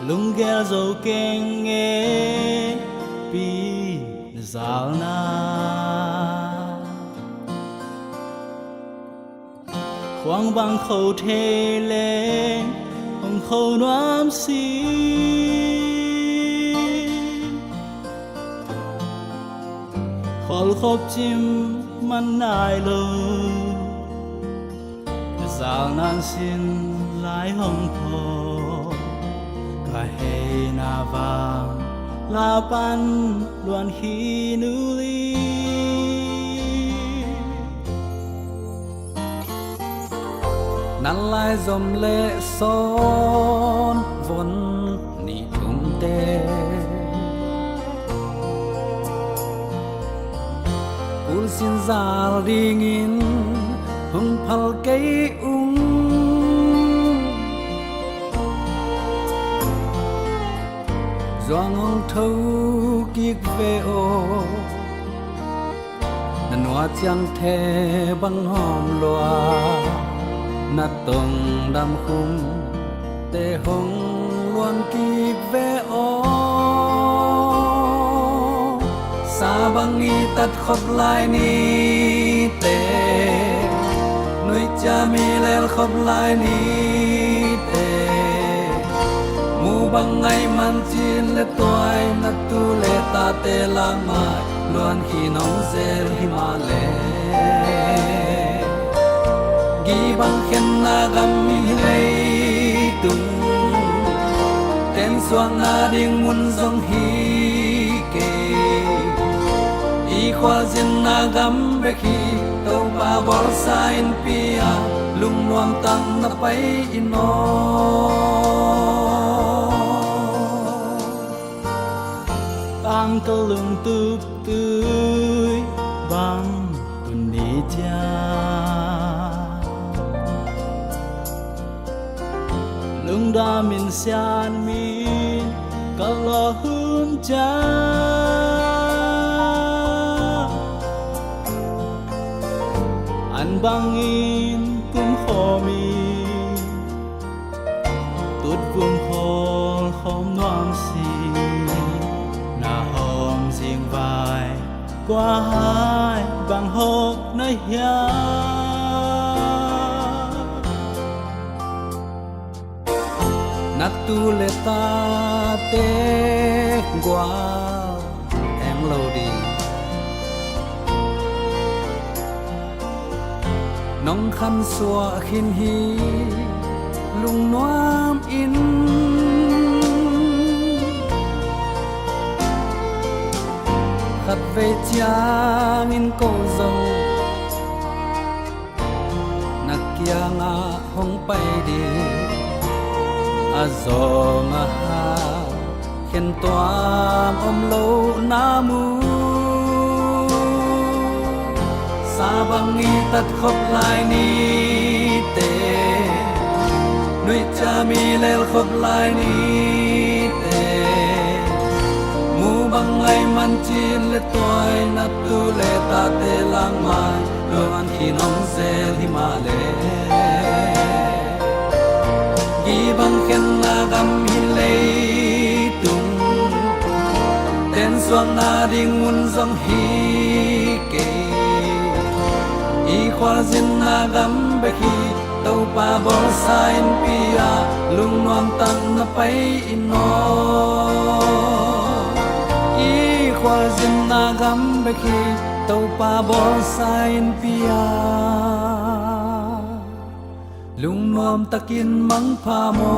lung ghé dấu keng nghe pi dạo na khoang băng khâu thê lên hồng khâu noam xí khol khop chim man nai lơ dạo nan xin lái hồng thô cả hệ na vàng la pan luan khi nu li nan lai dom lệ son vốn ni thung tê ul xin zal dingin hung phal cây doang hong thâu kiek ve o na noa chang the băng hom loa na tong đam khum te hong luan kiek ve o sa băng y tat khop lai ni te nuôi cha mi lel khop lai ni bang ngày man chin le toai na tu le ta te lang mai luan khi nong zel hi ma le gi bang khen na gam mi le tung ten suang na ding mun zong hi ke i khwa zin na gam be khi tau ba bor sa in pia lung nuam tang na pai in no ang kalung tup tươi bang tuần đi cha lung đa min sian min kala hun cha an bang in kum kho mi tut vum khol khom noam si riêng vai qua hai bằng hộp nơi ya nát tu lệ ta te qua em lâu đi nong khăn xua khin hi lung noam in khát về cha in cô dâu na kia nga hong bay đi a zo nga ha khen toam lâu na mu sa bang ni tat khop lai ni te nuôi cha mi lel khop lai ni bang ngày man chin le toy na tu le ta te lang mai loan khi nong zel hi ma le gi bang khen na gam hi le tung ten suang na ding mun zong hi ke i khwa zin na gam be khi tau pa bor sa in pia lung nuam tang na pai in no khoa zin na gam be khi tau pa bor sa in pia lung nuam takin mang pha mo